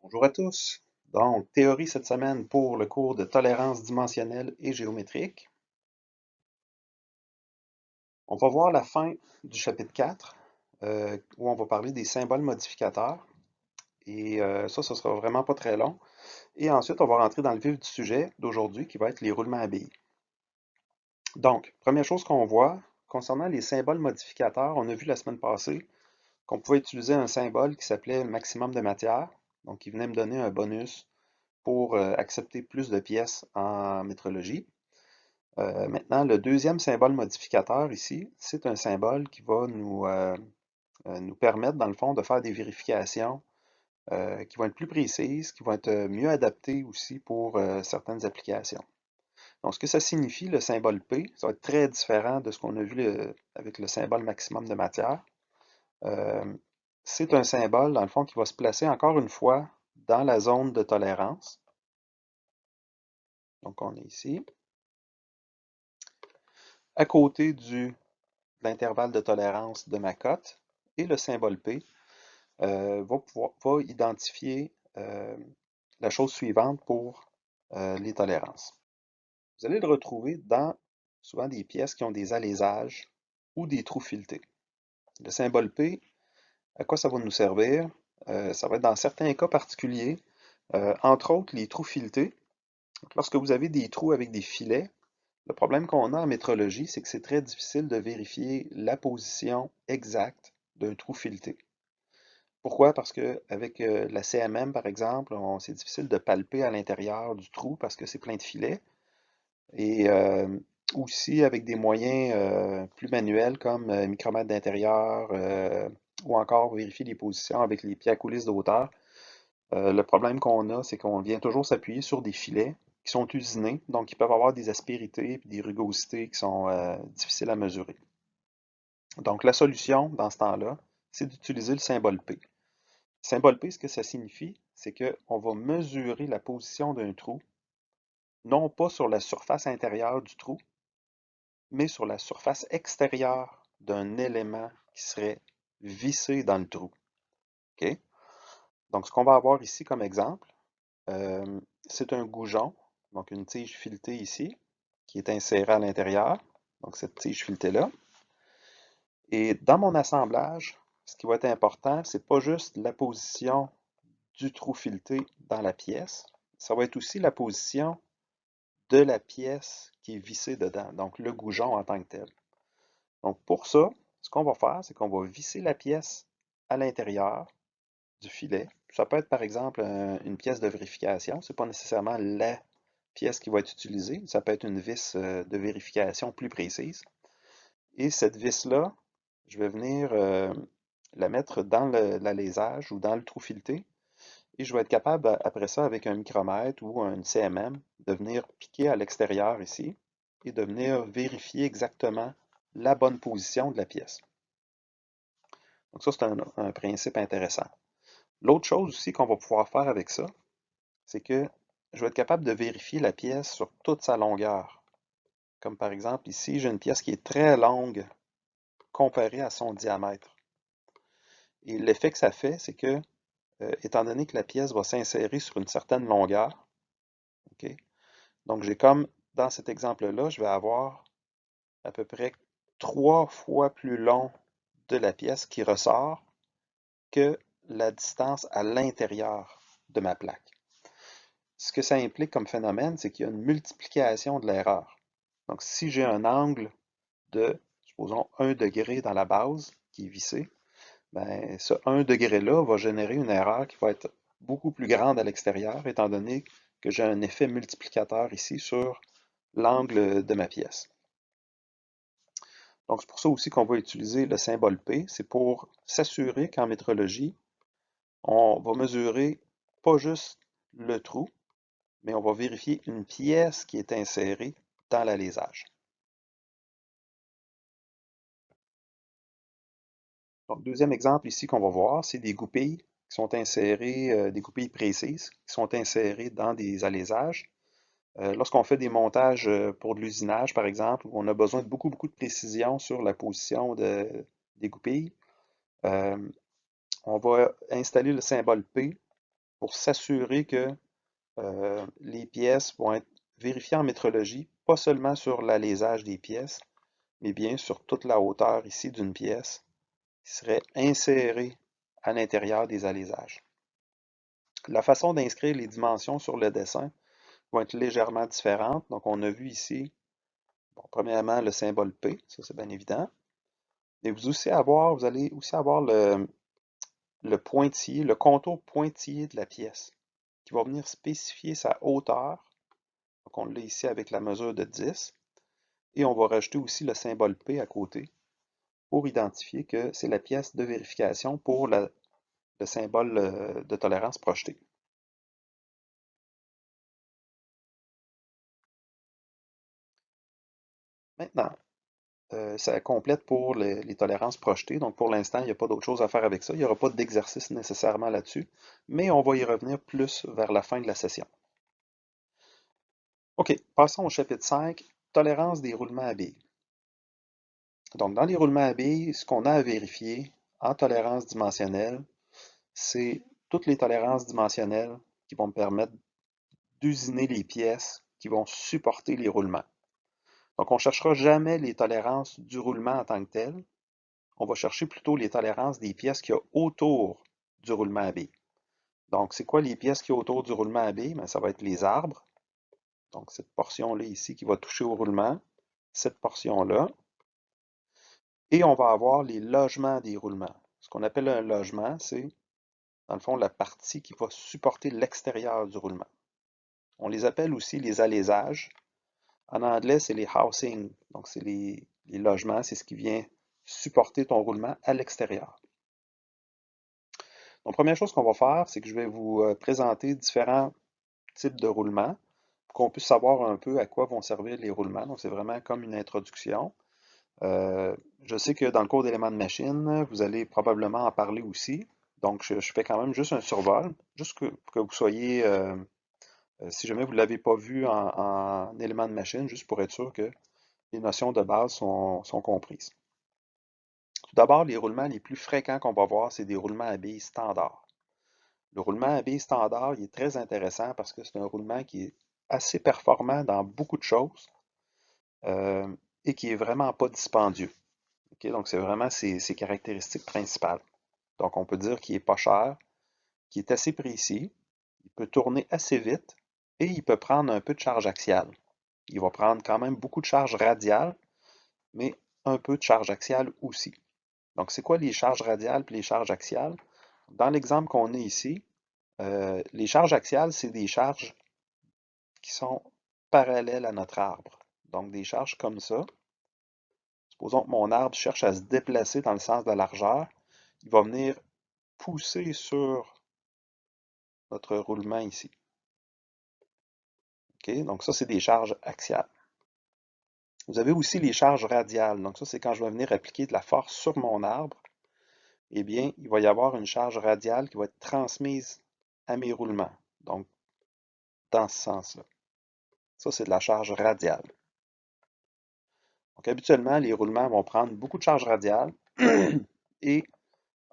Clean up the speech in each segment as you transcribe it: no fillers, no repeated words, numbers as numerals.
Bonjour à tous. Donc, théorie cette semaine pour le cours de tolérance dimensionnelle et géométrique. On va voir la fin du chapitre 4, où on va parler des symboles modificateurs. Et ça, ce sera vraiment pas très long. Et ensuite, on va rentrer dans le vif du sujet d'aujourd'hui, qui va être les roulements à billes. Donc, première chose qu'on voit, concernant les symboles modificateurs, on a vu la semaine passée qu'on pouvait utiliser un symbole qui s'appelait maximum de matière, donc qui venait me donner un bonus pour accepter plus de pièces en métrologie. Maintenant, le deuxième symbole modificateur ici, c'est un symbole qui va nous permettre, dans le fond, de faire des vérifications qui vont être plus précises, qui vont être mieux adaptées aussi pour certaines applications. Donc, ce que ça signifie, le symbole P, ça va être très différent de ce qu'on a vu avec le symbole maximum de matière. Euh, c'est un symbole, dans le fond, qui va se placer encore une fois dans la zone de tolérance. Donc, on est ici. À côté de l'intervalle de tolérance de ma cote, et le symbole P va identifier la chose suivante pour les tolérances. Vous allez le retrouver dans souvent des pièces qui ont des alaisages ou des trous filetés. Le symbole P, à quoi ça va nous servir? Ça va être dans certains cas particuliers, entre autres les trous filetés. Lorsque vous avez des trous avec des filets, le problème qu'on a en métrologie, c'est que c'est très difficile de vérifier la position exacte d'un trou fileté. Pourquoi? Parce qu'avec la CMM, par exemple, c'est difficile de palper à l'intérieur du trou parce que c'est plein de filets. Et aussi avec des moyens plus manuels comme micromètre d'intérieur ou encore vérifier les positions avec les pieds à coulisses d'auteur. Le problème qu'on a, c'est qu'on vient toujours s'appuyer sur des filets qui sont usinés, donc ils peuvent avoir des aspérités et des rugosités qui sont difficiles à mesurer. Donc la solution dans ce temps-là, c'est d'utiliser le symbole P. Symbole P, ce que ça signifie, c'est qu'on va mesurer la position d'un trou, non pas sur la surface intérieure du trou, mais sur la surface extérieure d'un élément qui serait vissé dans le trou. OK? Donc, ce qu'on va avoir ici comme exemple, c'est un goujon, donc une tige filetée ici, qui est insérée à l'intérieur. Donc, cette tige filetée-là. Et dans mon assemblage, ce qui va être important, c'est pas juste la position du trou fileté dans la pièce, ça va être aussi la position de la pièce qui est vissée dedans, donc le goujon en tant que tel. Donc pour ça, ce qu'on va faire, c'est qu'on va visser la pièce à l'intérieur du filet. Ça peut être par exemple une pièce de vérification, ce n'est pas nécessairement la pièce qui va être utilisée, ça peut être une vis de vérification plus précise. Et cette vis-là, je vais venir la mettre dans l'alésage ou dans le trou fileté. Et je vais être capable, après ça, avec un micromètre ou un CMM, de venir piquer à l'extérieur ici et de venir vérifier exactement la bonne position de la pièce. Donc ça, c'est un principe intéressant. L'autre chose aussi qu'on va pouvoir faire avec ça, c'est que je vais être capable de vérifier la pièce sur toute sa longueur. Comme par exemple ici, j'ai une pièce qui est très longue comparée à son diamètre. Et l'effet que ça fait, c'est que, étant donné que la pièce va s'insérer sur une certaine longueur, ok, donc j'ai comme, dans cet exemple-là, je vais avoir à peu près 3 fois plus long de la pièce qui ressort que la distance à l'intérieur de ma plaque. Ce que ça implique comme phénomène, c'est qu'il y a une multiplication de l'erreur. Donc si j'ai un angle de, supposons, 1 degré dans la base qui est vissé, ben, ce 1 degré-là va générer une erreur qui va être beaucoup plus grande à l'extérieur, étant donné que j'ai un effet multiplicateur ici sur l'angle de ma pièce. Donc, c'est pour ça aussi qu'on va utiliser le symbole P. C'est pour s'assurer qu'en métrologie, on va mesurer pas juste le trou, mais on va vérifier une pièce qui est insérée dans l'alésage. Donc, deuxième exemple ici qu'on va voir, c'est des goupilles qui sont insérées, des goupilles précises, qui sont insérées dans des alésages. Lorsqu'on fait des montages pour de l'usinage, par exemple, où on a besoin de beaucoup, beaucoup de précision sur la position des goupilles, on va installer le symbole P pour s'assurer que les pièces vont être vérifiées en métrologie, pas seulement sur l'alésage des pièces, mais bien sur toute la hauteur ici d'une pièce qui serait insérée à l'intérieur des alésages. La façon d'inscrire les dimensions sur le dessin va être légèrement différente. Donc, on a vu ici, bon, premièrement, le symbole P, ça c'est bien évident. Mais vous allez aussi avoir le pointillé, le contour pointillé de la pièce, qui va venir spécifier sa hauteur. Donc, on l'a ici avec la mesure de 10. Et on va rajouter aussi le symbole P à côté pour identifier que c'est la pièce de vérification pour le symbole de tolérance projetée. Maintenant, ça complète pour les tolérances projetées. Donc, pour l'instant, il n'y a pas d'autre chose à faire avec ça. Il n'y aura pas d'exercice nécessairement là-dessus, mais on va y revenir plus vers la fin de la session. OK, passons au chapitre 5, tolérance des roulements à billes. Donc, dans les roulements à billes, ce qu'on a à vérifier en tolérance dimensionnelle, c'est toutes les tolérances dimensionnelles qui vont me permettre d'usiner les pièces qui vont supporter les roulements. Donc, on ne cherchera jamais les tolérances du roulement en tant que tel. On va chercher plutôt les tolérances des pièces qu'il y a autour du roulement à billes. Donc, c'est quoi les pièces qu'il y a autour du roulement à billes? Ça va être les arbres. Donc, cette portion-là ici qui va toucher au roulement, cette portion-là. Et on va avoir les logements des roulements. Ce qu'on appelle un logement, c'est, dans le fond, la partie qui va supporter l'extérieur du roulement. On les appelle aussi les alésages. En anglais, c'est les housing. Donc, c'est les logements, c'est ce qui vient supporter ton roulement à l'extérieur. Donc, première chose qu'on va faire, c'est que je vais vous présenter différents types de roulements pour qu'on puisse savoir un peu à quoi vont servir les roulements. Donc, c'est vraiment comme une introduction. Je sais que dans le cours d'éléments de machine, vous allez probablement en parler aussi. Donc, je fais quand même juste un survol, juste pour que vous soyez, si jamais vous ne l'avez pas vu en éléments de machine, juste pour être sûr que les notions de base sont comprises. Tout d'abord, les roulements les plus fréquents qu'on va voir, c'est des roulements à billes standards. Le roulement à billes standard, il est très intéressant parce que c'est un roulement qui est assez performant dans beaucoup de choses euh, et qui est vraiment pas dispendieux. Okay? Donc, c'est vraiment ses caractéristiques principales. Donc, on peut dire qu'il est pas cher, qu'il est assez précis, il peut tourner assez vite et il peut prendre un peu de charge axiale. Il va prendre quand même beaucoup de charge radiale, mais un peu de charge axiale aussi. Donc, c'est quoi les charges radiales et les charges axiales? Dans l'exemple qu'on a ici, les charges axiales, c'est des charges qui sont parallèles à notre arbre. Donc, des charges comme ça. Supposons que mon arbre cherche à se déplacer dans le sens de la largeur. Il va venir pousser sur notre roulement ici. Okay? Donc, ça, c'est des charges axiales. Vous avez aussi les charges radiales. Donc, ça, c'est quand je vais venir appliquer de la force sur mon arbre. Eh bien, il va y avoir une charge radiale qui va être transmise à mes roulements. Donc, dans ce sens-là. Ça, c'est de la charge radiale. Donc, habituellement, les roulements vont prendre beaucoup de charge radiale et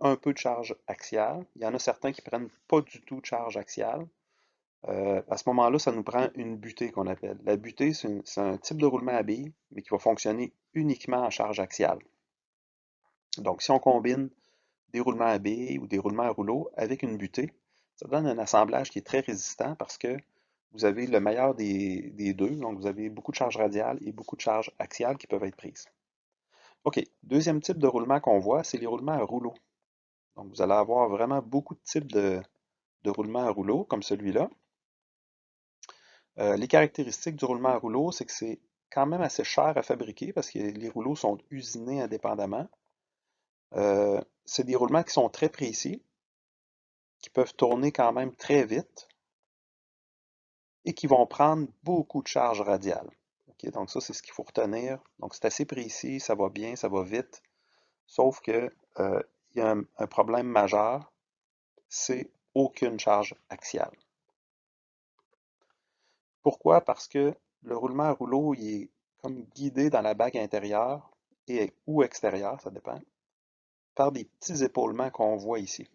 un peu de charge axiale. Il y en a certains qui prennent pas du tout de charge axiale. À ce moment-là, ça nous prend une butée qu'on appelle. La butée, c'est un type de roulement à billes, mais qui va fonctionner uniquement en charge axiale. Donc, si on combine des roulements à billes ou des roulements à rouleau avec une butée, ça donne un assemblage qui est très résistant parce que vous avez le meilleur des deux. Donc, vous avez beaucoup de charge radiale et beaucoup de charge axiale qui peuvent être prises. OK, deuxième type de roulement qu'on voit, c'est les roulements à rouleau. Donc, vous allez avoir vraiment beaucoup de types de roulements à rouleau, comme celui-là. Les caractéristiques du roulement à rouleau, c'est que c'est quand même assez cher à fabriquer parce que les rouleaux sont usinés indépendamment. C'est des roulements qui sont très précis, qui peuvent tourner quand même très vite et qui vont prendre beaucoup de charge radiale. Okay, donc ça, c'est ce qu'il faut retenir. Donc c'est assez précis, ça va bien, ça va vite, sauf que il y a un problème majeur, c'est aucune charge axiale. Pourquoi? Parce que le roulement à rouleau, il est comme guidé dans la bague intérieure ou extérieure, ça dépend, par des petits épaulements qu'on voit ici.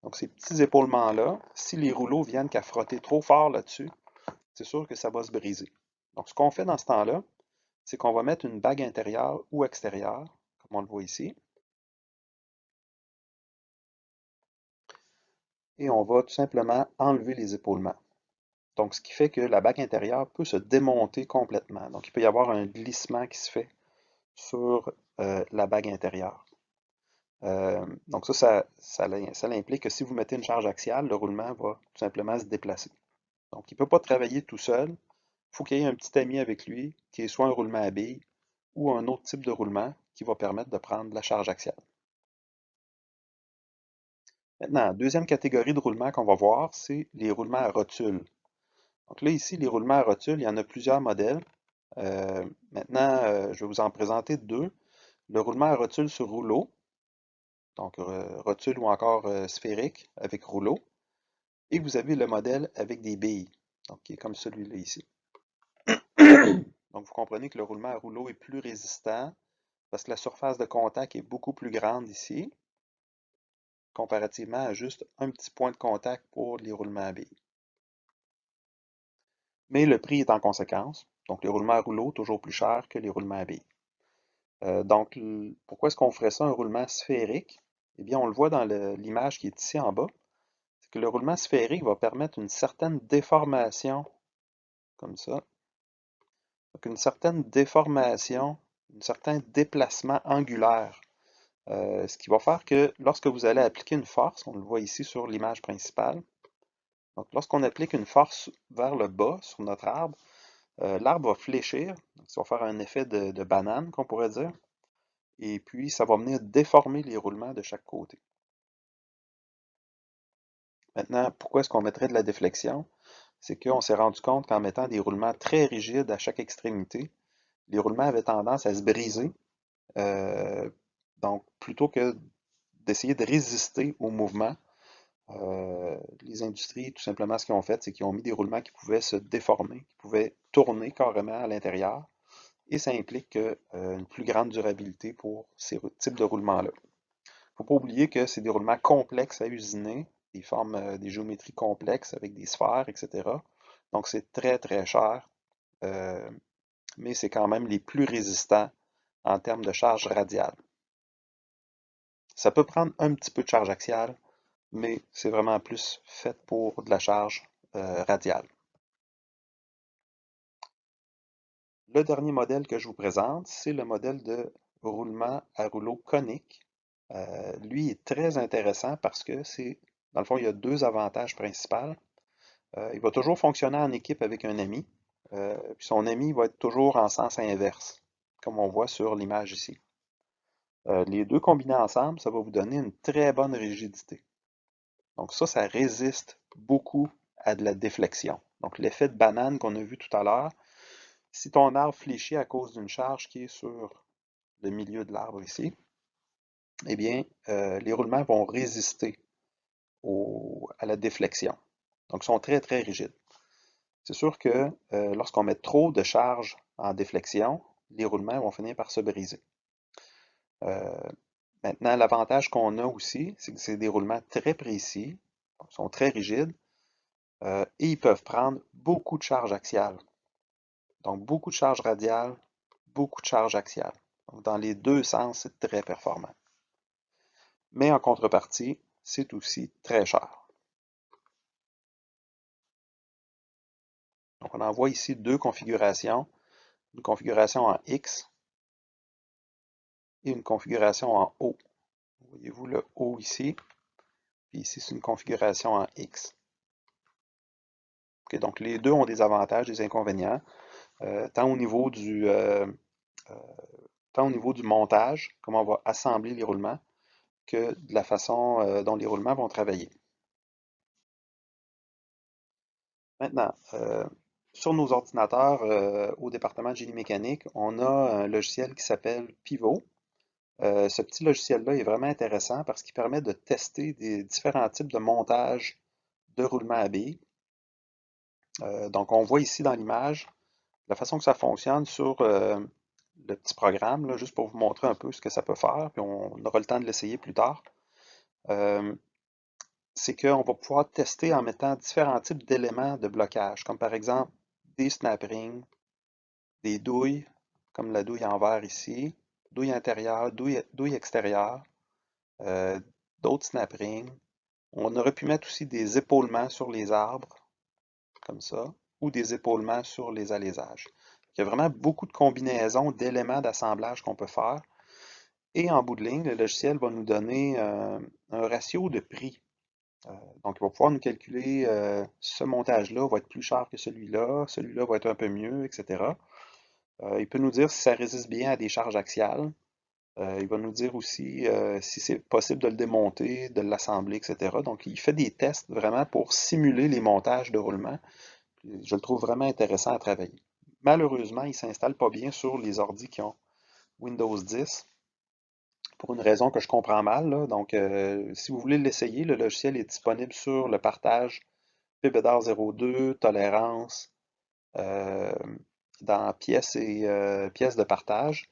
Donc ces petits épaulements-là, si les rouleaux viennent qu'à frotter trop fort là-dessus, c'est sûr que ça va se briser. Donc ce qu'on fait dans ce temps-là, c'est qu'on va mettre une bague intérieure ou extérieure, comme on le voit ici, et on va tout simplement enlever les épaulements. Donc ce qui fait que la bague intérieure peut se démonter complètement. Donc il peut y avoir un glissement qui se fait sur la bague intérieure. Donc ça implique que si vous mettez une charge axiale, le roulement va tout simplement se déplacer. Donc il ne peut pas travailler tout seul. Il faut qu'il y ait un petit ami avec lui qui ait soit un roulement à billes ou un autre type de roulement qui va permettre de prendre la charge axiale. Maintenant, deuxième catégorie de roulement qu'on va voir, c'est les roulements à rotule. Donc là, ici, les roulements à rotule, il y en a plusieurs modèles. Maintenant, je vais vous en présenter deux. Le roulement à rotule sur rouleau, donc rotule ou encore sphérique avec rouleau. Et vous avez le modèle avec des billes, donc qui est comme celui-là ici. Donc vous comprenez que le roulement à rouleau est plus résistant parce que la surface de contact est beaucoup plus grande ici, comparativement à juste un petit point de contact pour les roulements à billes. Mais le prix est en conséquence. Donc les roulements à rouleau, toujours plus cher que les roulements à billes. Donc, pourquoi est-ce qu'on ferait ça un roulement sphérique? Eh bien, on le voit dans l'image qui est ici en bas. C'est que le roulement sphérique va permettre une certaine déformation, comme ça. Donc, une certaine déformation, un certain déplacement angulaire. Ce qui va faire que lorsque vous allez appliquer une force, on le voit ici sur l'image principale, donc lorsqu'on applique une force vers le bas sur notre arbre, l'arbre va fléchir, donc ça va faire un effet de banane, qu'on pourrait dire, et puis ça va venir déformer les roulements de chaque côté. Maintenant, pourquoi est-ce qu'on mettrait de la déflexion? C'est qu'on s'est rendu compte qu'en mettant des roulements très rigides à chaque extrémité, les roulements avaient tendance à se briser. Euh, donc, plutôt que d'essayer de résister au mouvement, les industries, tout simplement, ce qu'ils ont fait, c'est qu'ils ont mis des roulements qui pouvaient se déformer, qui pouvaient tourner carrément à l'intérieur, et ça implique une plus grande durabilité pour ces types de roulements-là. Il ne faut pas oublier que c'est des roulements complexes à usiner, des formes, des géométries complexes avec des sphères, etc. Donc c'est très très cher, euh, mais c'est quand même les plus résistants en termes de charge radiale. Ça peut prendre un petit peu de charge axiale, mais c'est vraiment plus fait pour de la charge radiale. Le dernier modèle que je vous présente, c'est le modèle de roulement à rouleau conique. Lui est très intéressant parce que dans le fond, il y a deux avantages principaux. Il va toujours fonctionner en équipe avec un ami, puis son ami va être toujours en sens inverse, comme on voit sur l'image ici. Les deux combinés ensemble, ça va vous donner une très bonne rigidité. Donc ça résiste beaucoup à de la déflexion. Donc l'effet de banane qu'on a vu tout à l'heure, si ton arbre fléchit à cause d'une charge qui est sur le milieu de l'arbre ici, eh bien, les roulements vont résister à la déflexion. Donc, ils sont très, très rigides. C'est sûr que lorsqu'on met trop de charge en déflexion, les roulements vont finir par se briser. Euh, Maintenant, l'avantage qu'on a aussi, c'est que c'est des roulements très précis, ils sont très rigides, et ils peuvent prendre beaucoup de charge axiale. Donc, beaucoup de charge radiale, beaucoup de charge axiale. Donc, dans les deux sens, c'est très performant. Mais en contrepartie, c'est aussi très cher. Donc, on en voit ici deux configurations. Une configuration en X et une configuration en O. Voyez-vous le O ici, puis ici c'est une configuration en X. Okay, donc les deux ont des avantages, des inconvénients, tant au niveau tant au niveau du montage, comment on va assembler les roulements, que de la façon dont les roulements vont travailler. Maintenant, sur nos ordinateurs au département de génie mécanique, on a un logiciel qui s'appelle Pivot. Ce petit logiciel-là est vraiment intéressant parce qu'il permet de tester des différents types de montage de roulement à billes. Donc, on voit ici dans l'image la façon que ça fonctionne sur le petit programme, là, juste pour vous montrer un peu ce que ça peut faire, puis on aura le temps de l'essayer plus tard. c'est qu'on va pouvoir tester en mettant différents types d'éléments de blocage, comme par exemple des snap rings, des douilles, comme la douille en verre ici, douille intérieure, douille extérieure, euh, d'autres snap rings. On aurait pu mettre aussi des épaulements sur les arbres, comme ça, ou des épaulements sur les alaisages. Il y a vraiment beaucoup de combinaisons d'éléments d'assemblage qu'on peut faire. Et en bout de ligne, le logiciel va nous donner un ratio de prix. Donc, il va pouvoir nous calculer ce montage-là va être plus cher que celui-là va être un peu mieux, etc. Il peut nous dire si ça résiste bien à des charges axiales. Il va nous dire aussi si c'est possible de le démonter, de l'assembler, etc. Donc, il fait des tests vraiment pour simuler les montages de roulement. Je le trouve vraiment intéressant à travailler. Malheureusement, il ne s'installe pas bien sur les ordi qui ont Windows 10 pour une raison que je comprends mal, là. Donc, si vous voulez l'essayer, le logiciel est disponible sur le partage PBDAR 02, tolérance, euh, dans pièces et pièces de partage.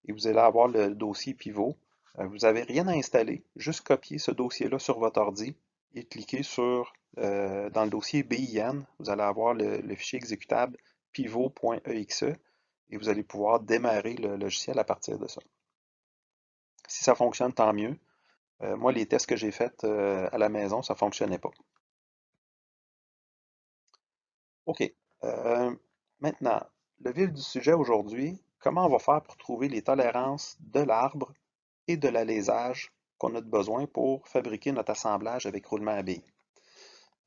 Et vous allez avoir le dossier pivot. Vous n'avez rien à installer, juste copier ce dossier-là sur votre ordi et cliquer dans le dossier BIN. Vous allez avoir le fichier exécutable pivot.exe et vous allez pouvoir démarrer le logiciel à partir de ça. Si ça fonctionne, tant mieux. Moi, les tests que j'ai faits à la maison, ça ne fonctionnait pas. OK. Euh, Maintenant, le vif du sujet aujourd'hui, comment on va faire pour trouver les tolérances de l'arbre et de l'alésage qu'on a de besoin pour fabriquer notre assemblage avec roulement à billes.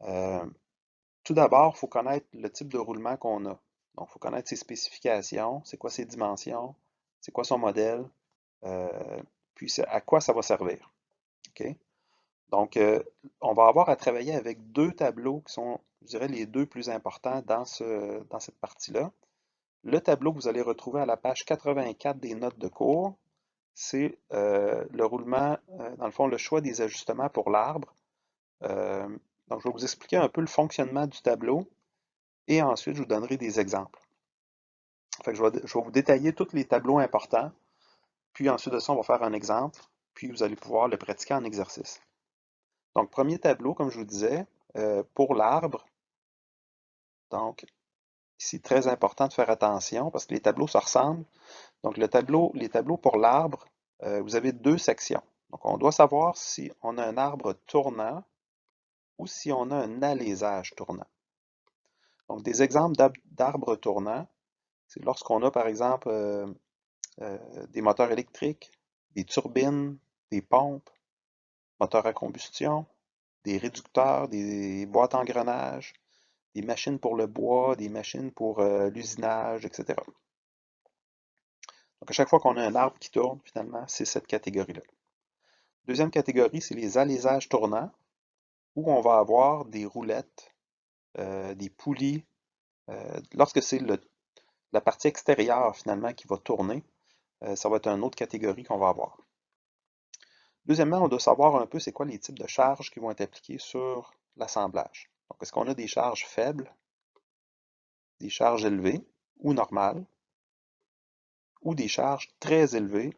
Euh, Tout d'abord, il faut connaître le type de roulement qu'on a. Donc, il faut connaître ses spécifications, c'est quoi ses dimensions, c'est quoi son modèle, euh, puis à quoi ça va servir. OK? Donc, on va avoir à travailler avec deux tableaux qui sont, je dirais, les deux plus importants dans cette partie-là. Le tableau que vous allez retrouver à la page 84 des notes de cours, c'est le roulement, dans le fond, le choix des ajustements pour l'arbre. Euh, donc, je vais vous expliquer un peu le fonctionnement du tableau et ensuite, je vous donnerai des exemples. Fait que je vais vous détailler tous les tableaux importants, puis ensuite de ça, on va faire un exemple, puis vous allez pouvoir le pratiquer en exercice. Donc, premier tableau, comme je vous disais, pour l'arbre. Donc, ici, très important de faire attention parce que les tableaux se ressemblent. Donc, les tableaux pour l'arbre, vous avez deux sections. Donc, on doit savoir si on a un arbre tournant ou si on a un alésage tournant. Donc, des exemples d'arbres tournants, c'est lorsqu'on a, par exemple, des moteurs électriques, des turbines, des pompes, moteurs à combustion, des réducteurs, des boîtes à engrenages, des machines pour le bois, des machines pour l'usinage, etc. Donc, à chaque fois qu'on a un arbre qui tourne, finalement, c'est cette catégorie-là. Deuxième catégorie, c'est les alésages tournants, où on va avoir des roulettes, des poulies. Lorsque c'est la partie extérieure, finalement, qui va tourner, ça va être une autre catégorie qu'on va avoir. Deuxièmement, on doit savoir un peu c'est quoi les types de charges qui vont être appliquées sur l'assemblage. Donc, est-ce qu'on a des charges faibles, des charges élevées ou normales, ou des charges très élevées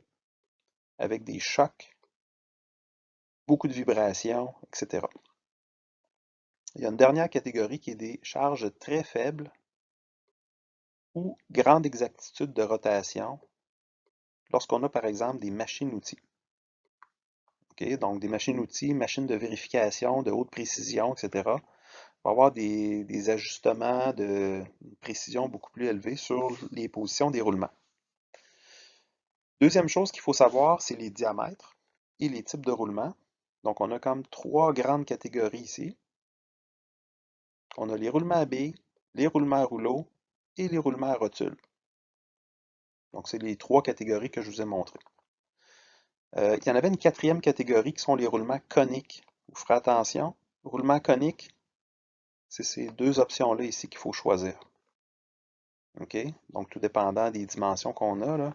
avec des chocs, beaucoup de vibrations, etc. Il y a une dernière catégorie qui est des charges très faibles ou grande exactitude de rotation lorsqu'on a par exemple des machines-outils. Okay? Donc des machines-outils, machines de vérification de haute précision, etc. On va avoir des ajustements de précision beaucoup plus élevés sur les positions des roulements. Deuxième chose qu'il faut savoir, c'est les diamètres et les types de roulements. Donc on a comme trois grandes catégories ici. On a les roulements à billes, les roulements à rouleau et les roulements à rotule. Donc c'est les trois catégories que je vous ai montrées. Il y en avait une quatrième catégorie qui sont les roulements coniques. Vous ferez attention, roulement conique, c'est ces deux options-là ici qu'il faut choisir. OK? Donc, tout dépendant des dimensions qu'on a, là,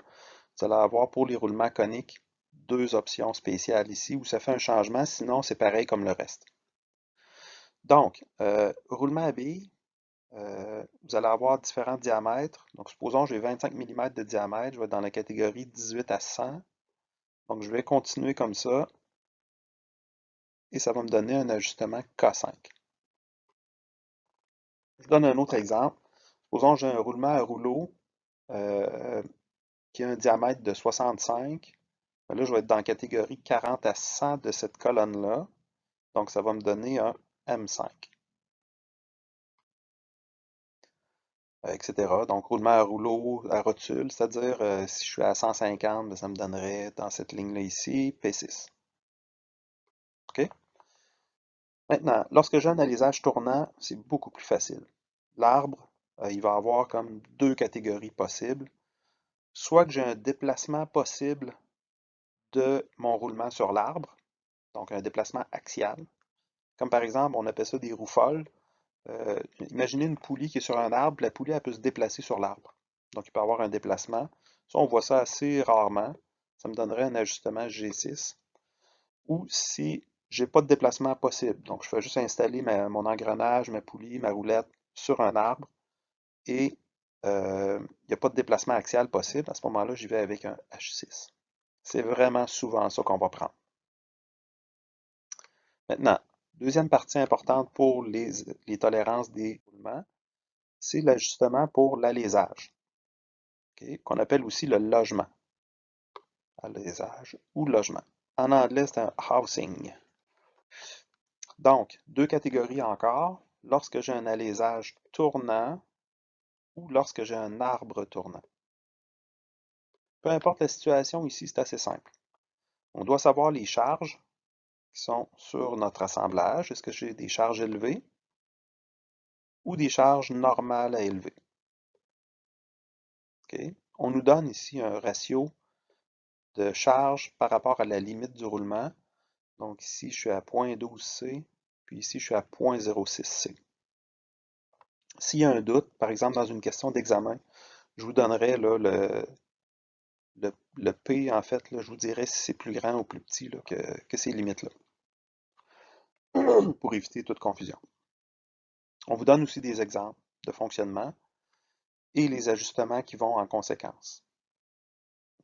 vous allez avoir pour les roulements coniques deux options spéciales ici où ça fait un changement, sinon c'est pareil comme le reste. Donc, roulement à billes, vous allez avoir différents diamètres. Donc, supposons que j'ai 25 mm de diamètre, je vais être dans la catégorie 18 à 100. Donc, je vais continuer comme ça. et ça va me donner un ajustement K5. Je vous donne un autre exemple. Supposons que j'ai un roulement à rouleau euh, qui a un diamètre de 65. Ben là, je vais être dans la catégorie 40 à 100 de cette colonne-là. Donc, ça va me donner un M5, etc. Donc, roulement à rouleau, à rotule, c'est-à-dire si je suis à 150, ben, ça me donnerait dans cette ligne-là ici, P6. OK? Maintenant, lorsque j'ai un alésage tournant, c'est beaucoup plus facile. L'arbre, il va avoir comme deux catégories possibles. Soit que j'ai un déplacement possible de mon roulement sur l'arbre, donc un déplacement axial. Comme par exemple, on appelle ça des roues folles. Imaginez une poulie qui est sur un arbre, la poulie elle peut se déplacer sur l'arbre. Donc il peut y avoir un déplacement. Ça, on voit ça assez rarement. Ça me donnerait un ajustement G6. Ou si j'ai pas de déplacement possible, donc je fais juste installer mon engrenage, ma poulie, ma roulette sur un arbre et il n'y a pas de déplacement axial possible, à ce moment-là, j'y vais avec un H6. C'est vraiment souvent ça qu'on va prendre. Maintenant, deuxième partie importante pour les tolérances des roulements, c'est l'ajustement pour l'alésage, okay, qu'on appelle aussi le logement. Alésage ou logement. En anglais, c'est un housing. Donc, deux catégories encore. Lorsque j'ai un alésage tournant ou lorsque j'ai un arbre tournant. Peu importe la situation, ici, c'est assez simple. On doit savoir les charges qui sont sur notre assemblage. Est-ce que j'ai des charges élevées ou des charges normales à élever? Okay. On nous donne ici un ratio de charge par rapport à la limite du roulement. Donc ici, je suis à 0.12C, puis ici, je suis à 0.06C. S'il y a un doute, par exemple dans une question d'examen, je vous donnerai là, le P, en fait, là, je vous dirai si c'est plus grand ou plus petit là, que ces limites-là, pour éviter toute confusion. On vous donne aussi des exemples de fonctionnement et les ajustements qui vont en conséquence.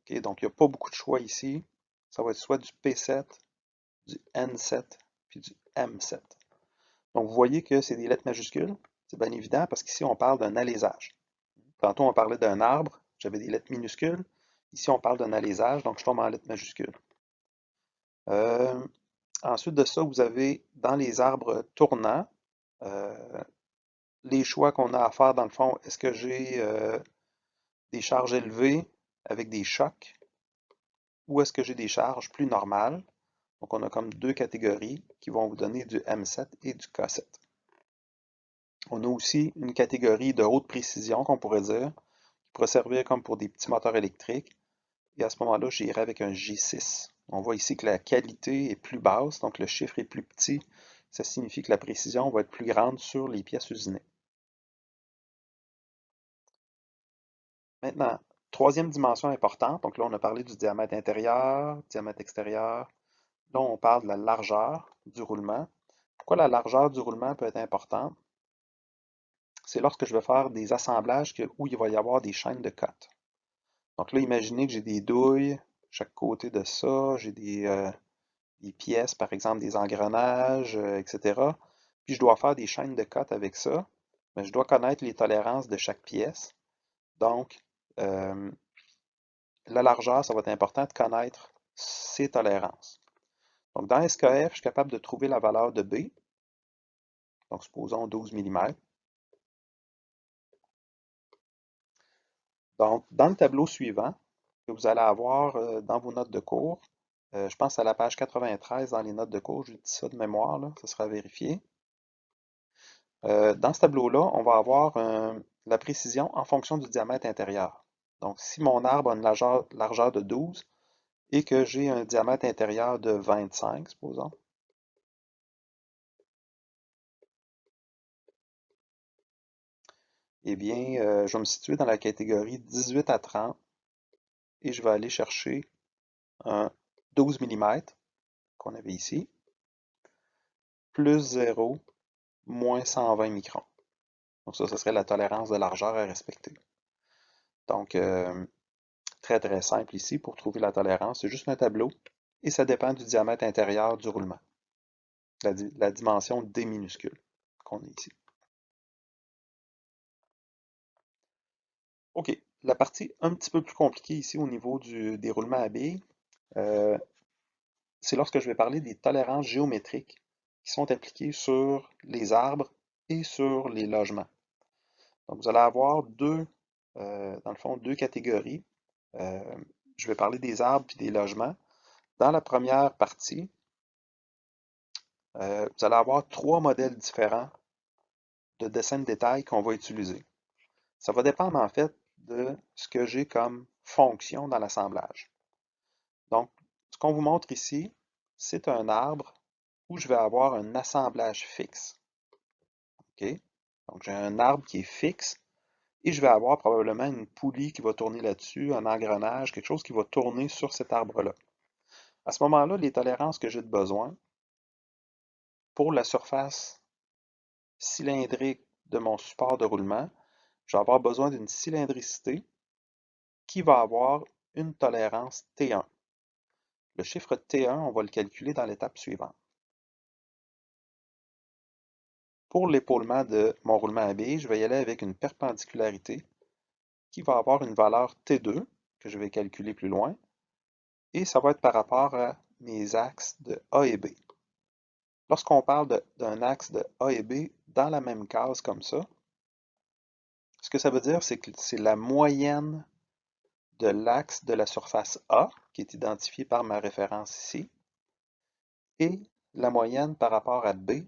Okay, donc, il n'y a pas beaucoup de choix ici. Ça va être soit du P7, du N7, puis du M7. Donc, vous voyez que c'est des lettres majuscules. C'est bien évident parce qu'ici, on parle d'un alésage. Tantôt, on parlait d'un arbre. J'avais des lettres minuscules. Ici, on parle d'un alésage, donc je tombe en lettres majuscules. Euh, Ensuite de ça, vous avez dans les arbres tournants, euh, les choix qu'on a à faire dans le fond. Est-ce que j'ai des charges élevées avec des chocs ou est-ce que j'ai des charges plus normales? Donc, on a comme deux catégories qui vont vous donner du M7 et du K7. On a aussi une catégorie de haute précision qu'on pourrait dire, qui pourrait servir comme pour des petits moteurs électriques. Et à ce moment-là, j'irai avec un G6. On voit ici que la qualité est plus basse, donc le chiffre est plus petit. Ça signifie que la précision va être plus grande sur les pièces usinées. Maintenant, troisième dimension importante, donc là on a parlé du diamètre intérieur, diamètre extérieur. Là on parle de la largeur du roulement. Pourquoi la largeur du roulement peut être importante? C'est lorsque je vais faire des assemblages où il va y avoir des chaînes de cotes. Donc là, imaginez que j'ai des douilles chaque côté de ça, j'ai des pièces, par exemple des engrenages, etc. Puis je dois faire des chaînes de cotes avec ça. Mais je dois connaître les tolérances de chaque pièce. Donc, euh, la largeur, ça va être important de connaître ses tolérances. Donc, dans SKF, je suis capable de trouver la valeur de B. Donc, supposons 12 mm. Donc, dans le tableau suivant, que vous allez avoir dans vos notes de cours, je pense à la page 93 dans les notes de cours, je dis ça de mémoire, là, ça sera vérifié. Dans ce tableau-là, on va avoir la précision en fonction du diamètre intérieur. Donc, si mon arbre a une largeur de 12 et que j'ai un diamètre intérieur de 25, supposons, eh bien, je vais me situer dans la catégorie 18 à 30 et je vais aller chercher un 12 mm qu'on avait ici, plus 0, moins 120 microns. Donc ça, ce serait la tolérance de largeur à respecter. Donc, très très simple ici pour trouver la tolérance. C'est juste un tableau et ça dépend du diamètre intérieur du roulement. la dimension D minuscule qu'on a ici. OK, la partie un petit peu plus compliquée ici au niveau du déroulement à billes, euh, c'est lorsque je vais parler des tolérances géométriques qui sont appliquées sur les arbres et sur les logements. Donc, vous allez avoir dans le fond, deux catégories. Euh, je vais parler des arbres et des logements. Dans la première partie, vous allez avoir trois modèles différents de dessin de détail qu'on va utiliser. Ça va dépendre en fait de ce que j'ai comme fonction dans l'assemblage. Donc, ce qu'on vous montre ici, c'est un arbre où je vais avoir un assemblage fixe. OK? Donc, j'ai un arbre qui est fixe et je vais avoir probablement une poulie qui va tourner là-dessus, un engrenage, quelque chose qui va tourner sur cet arbre-là. À ce moment-là, les tolérances que j'ai de besoin pour la surface cylindrique de mon support de roulement, je vais avoir besoin d'une cylindricité qui va avoir une tolérance T1. Le chiffre T1, on va le calculer dans l'étape suivante. Pour l'épaulement de mon roulement à billes, je vais y aller avec une perpendicularité qui va avoir une valeur T2 que je vais calculer plus loin, et ça va être par rapport à mes axes de A et B. Lorsqu'on parle d'un axe de A et B dans la même case comme ça, ce que ça veut dire, c'est que c'est la moyenne de l'axe de la surface A, qui est identifiée par ma référence ici, et la moyenne par rapport à B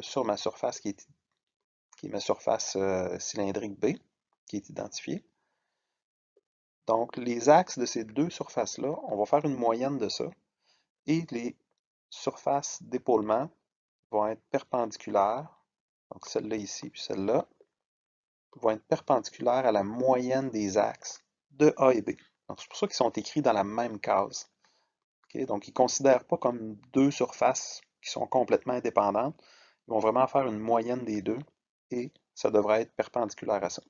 sur ma surface qui est ma surface cylindrique B, qui est identifiée. Donc, les axes de ces deux surfaces-là, on va faire une moyenne de ça, et les surfaces d'épaulement vont être perpendiculaires, donc celle-là ici, puis celle-là, vont être perpendiculaires à la moyenne des axes de A et B. Donc, c'est pour ça qu'ils sont écrits dans la même case. Okay? Donc, ils ne considèrent pas comme deux surfaces qui sont complètement indépendantes. Ils vont vraiment faire une moyenne des deux et ça devrait être perpendiculaire à ça.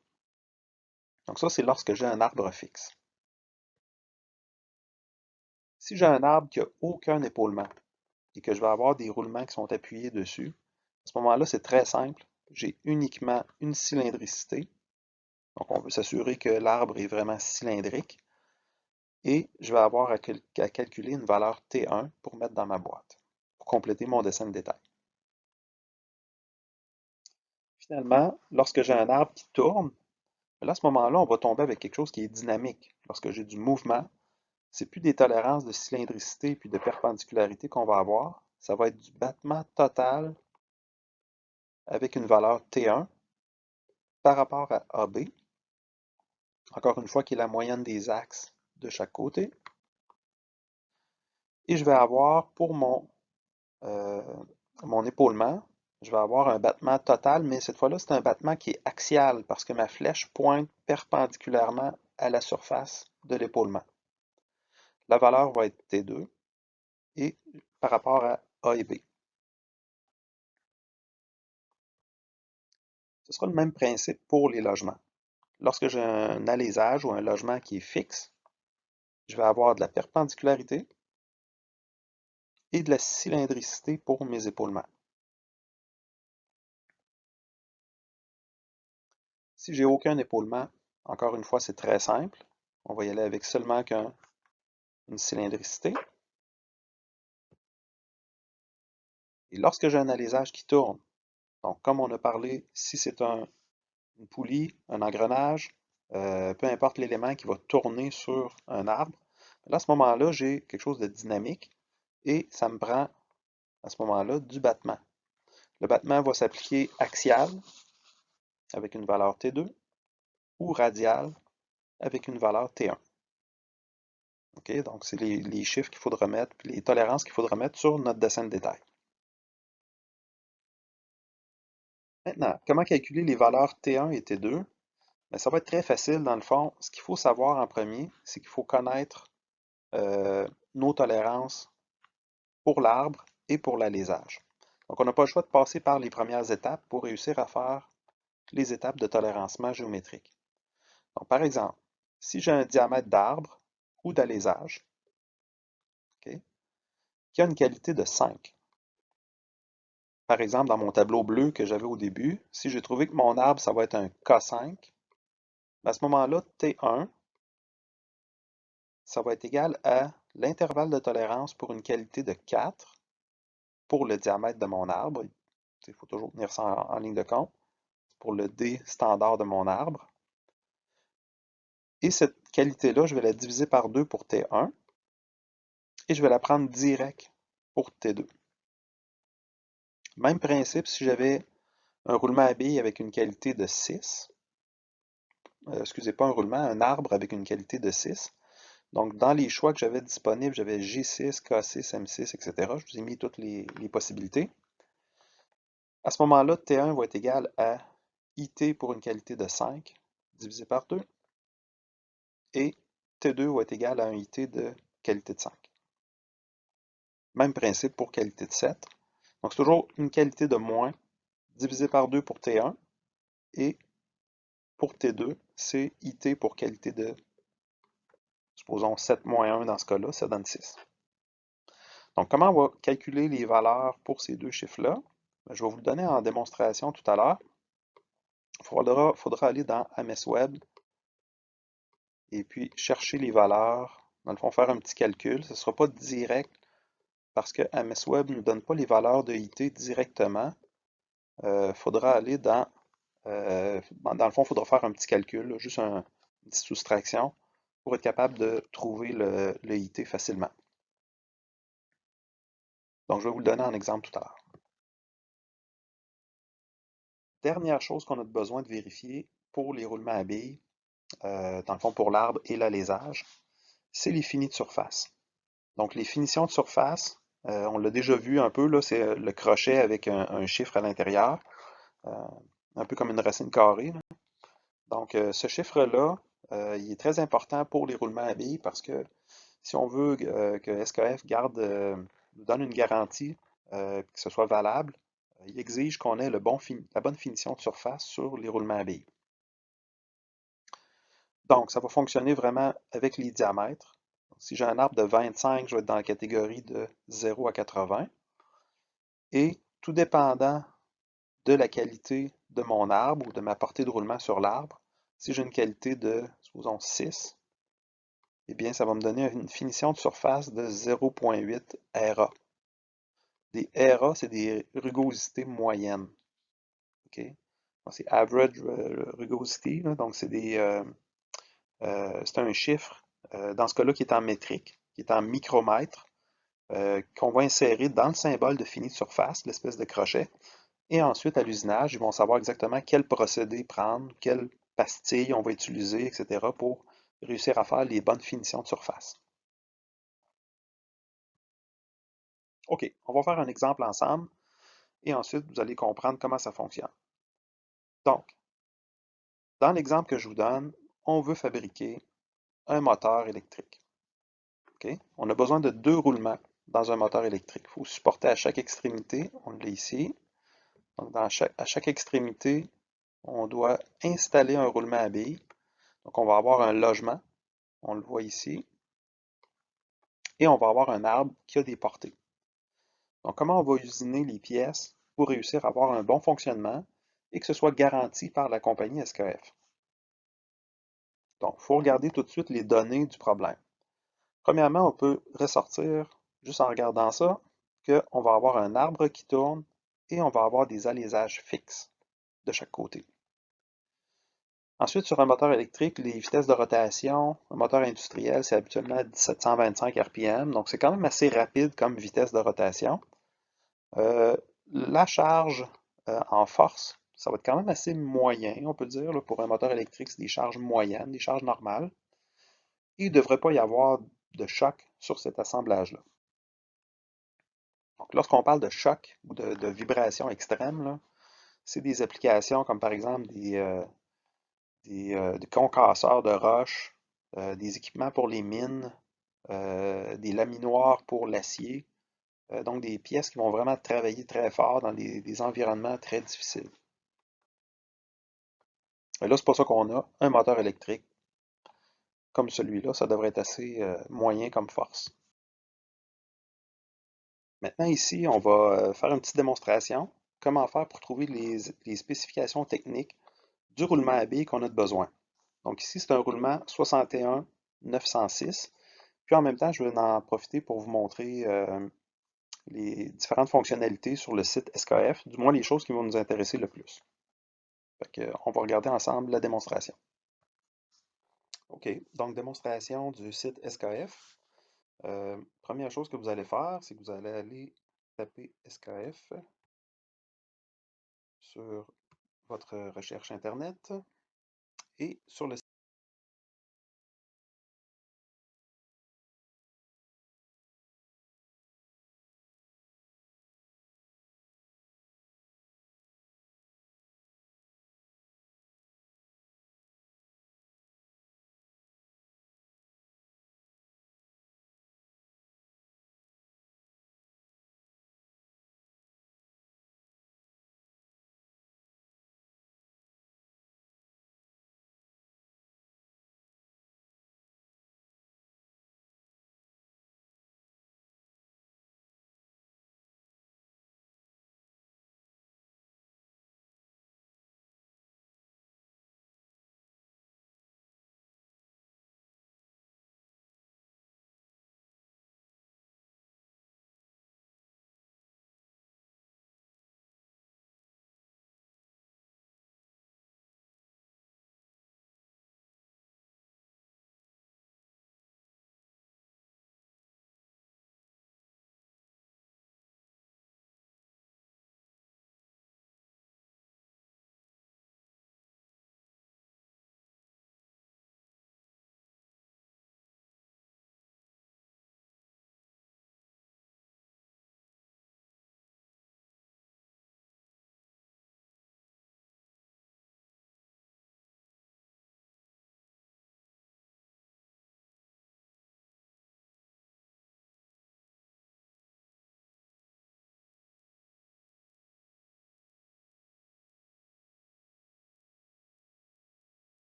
Donc, ça, c'est lorsque j'ai un arbre fixe. Si j'ai un arbre qui n'a aucun épaulement et que je vais avoir des roulements qui sont appuyés dessus, à ce moment-là, c'est très simple. J'ai uniquement une cylindricité. Donc, on veut s'assurer que l'arbre est vraiment cylindrique. Et je vais avoir à calculer une valeur T1 pour mettre dans ma boîte, pour compléter mon dessin de détail. Finalement, lorsque j'ai un arbre qui tourne, là, à ce moment-là, on va tomber avec quelque chose qui est dynamique. Lorsque j'ai du mouvement, c'est plus des tolérances de cylindricité puis de perpendicularité qu'on va avoir. Ça va être du battement total avec une valeur T1 par rapport à AB. Encore une fois, qui est la moyenne des axes de chaque côté. Et je vais avoir pour euh, mon épaulement, je vais avoir un battement total, mais cette fois-là, c'est un battement qui est axial parce que ma flèche pointe perpendiculairement à la surface de l'épaulement. La valeur va être T2 et par rapport à A et B. Ce sera le même principe pour les logements. Lorsque j'ai un alésage ou un logement qui est fixe, je vais avoir de la perpendicularité et de la cylindricité pour mes épaulements. Si j'ai aucun épaulement, encore une fois, c'est très simple. On va y aller avec seulement une cylindricité. Et lorsque j'ai un alésage qui tourne, donc comme on a parlé, si c'est une poulie, un engrenage, peu importe l'élément qui va tourner sur un arbre, là, à ce moment-là, j'ai quelque chose de dynamique et ça me prend à ce moment-là du battement. Le battement va s'appliquer axial avec une valeur T2 ou radial avec une valeur T1. OK? Donc, c'est les chiffres qu'il faudra mettre, puis les tolérances qu'il faudra mettre sur notre dessin de détail. Maintenant, comment calculer les valeurs T1 et T2? Bien, ça va être très facile dans le fond. Ce qu'il faut savoir en premier, c'est qu'il faut connaître nos tolérances pour l'arbre et pour l'alésage. Donc, on n'a pas le choix de passer par les premières étapes pour réussir à faire les étapes de tolérancement géométrique. Donc, par exemple, si j'ai un diamètre d'arbre ou d'alésage, okay, qui a une qualité de 5. Par exemple, dans mon tableau bleu que j'avais au début, si j'ai trouvé que mon arbre, ça va être un K5, à ce moment-là, T1, ça va être égal à l'intervalle de tolérance pour une qualité de 4 pour le diamètre de mon arbre. Il faut toujours tenir ça en ligne de compte pour le D standard de mon arbre. Et cette qualité-là, je vais la diviser par 2 pour T1 et je vais la prendre direct pour T2. Même principe si j'avais un roulement à billes avec une qualité de 6. Excusez pas un roulement, un arbre avec une qualité de 6. Donc, dans les choix que j'avais disponibles, j'avais G6, K6, M6, etc. Je vous ai mis toutes les possibilités. À ce moment-là, T1 va être égal à IT pour une qualité de 5 divisé par 2 et T2 va être égal à un IT de qualité de 5. Même principe pour qualité de 7. Donc, c'est toujours une qualité de moins divisé par 2 pour T1 et pour T2, c'est IT pour qualité de, supposons 7 moins 1 dans ce cas-là, ça donne 6. Donc, comment on va calculer les valeurs pour ces deux chiffres-là? Je vais vous le donner en démonstration tout à l'heure. Il faudra aller dans AMSweb et puis chercher les valeurs. Dans le fond, faire un petit calcul. Ce ne sera pas direct parce que AMSweb ne nous donne pas les valeurs de IT directement. Il faudra aller dans le fond, il faudra faire un petit calcul, là, juste une petite soustraction pour être capable de trouver le IT facilement. Donc, je vais vous le donner en exemple tout à l'heure. Dernière chose qu'on a besoin de vérifier pour les roulements à billes, dans le fond pour l'arbre et l'alésage, c'est les finis de surface. Donc, les finitions de surface, on l'a déjà vu un peu, là, c'est le crochet avec un chiffre à l'intérieur, un peu comme une racine carrée, là. Donc, ce chiffre-là, il est très important pour les roulements à billes parce que si on veut que SKF nous donne une garantie, que ce soit valable, il exige qu'on ait la bonne finition de surface sur les roulements à billes. Donc, ça va fonctionner vraiment avec les diamètres. Si j'ai un arbre de 25, je vais être dans la catégorie de 0 à 80. Et tout dépendant de la qualité de mon arbre ou de ma portée de roulement sur l'arbre, si j'ai une qualité de, supposons, 6, eh bien, ça va me donner une finition de surface de 0,8 RA. Des RA, c'est des rugosités moyennes. Okay? C'est average rugosity, là, donc c'est un chiffre, dans ce cas-là, qui est en métrique, qui est en micromètres, qu'on va insérer dans le symbole de fini de surface, l'espèce de crochet. Et ensuite, à l'usinage, ils vont savoir exactement quel procédé prendre, quelle pastille on va utiliser, etc. pour réussir à faire les bonnes finitions de surface. OK, on va faire un exemple ensemble et ensuite, vous allez comprendre comment ça fonctionne. Donc, dans l'exemple que je vous donne, on veut fabriquer un moteur électrique. Okay? On a besoin de 2 roulements dans un moteur électrique. Il faut supporter à chaque extrémité, on l'a ici. Donc, à chaque extrémité, on doit installer un roulement à billes. Donc, on va avoir un logement, on le voit ici, et on va avoir un arbre qui a des portées. Donc, comment on va usiner les pièces pour réussir à avoir un bon fonctionnement et que ce soit garanti par la compagnie SKF? Donc, il faut regarder tout de suite les données du problème. Premièrement, on peut ressortir, juste en regardant ça, qu'on va avoir un arbre qui tourne et on va avoir des alésages fixes de chaque côté. Ensuite, sur un moteur électrique, les vitesses de rotation, un moteur industriel, c'est habituellement 1725 RPM, donc c'est quand même assez rapide comme vitesse de rotation. La charge en force, ça va être quand même assez moyen, on peut dire, là, pour un moteur électrique, c'est des charges moyennes, des charges normales. Et il ne devrait pas y avoir de choc sur cet assemblage-là. Donc, lorsqu'on parle de choc ou de vibration extrême, c'est des applications comme par exemple des concasseurs de roches, des équipements pour les mines, des laminoirs pour l'acier, donc des pièces qui vont vraiment travailler très fort dans des environnements très difficiles. Et là, c'est pour ça qu'on a un moteur électrique comme celui-là, ça devrait être assez moyen comme force. Maintenant ici, on va faire une petite démonstration. Comment faire pour trouver les spécifications techniques du roulement à billes qu'on a de besoin. Donc ici, c'est un roulement 61-906. Puis en même temps, je vais en profiter pour vous montrer les différentes fonctionnalités sur le site SKF, du moins les choses qui vont nous intéresser le plus. Fait que, on va regarder ensemble la démonstration. OK, donc démonstration du site SKF. Première chose que vous allez faire, c'est que vous allez aller taper SKF sur votre recherche Internet et sur le site.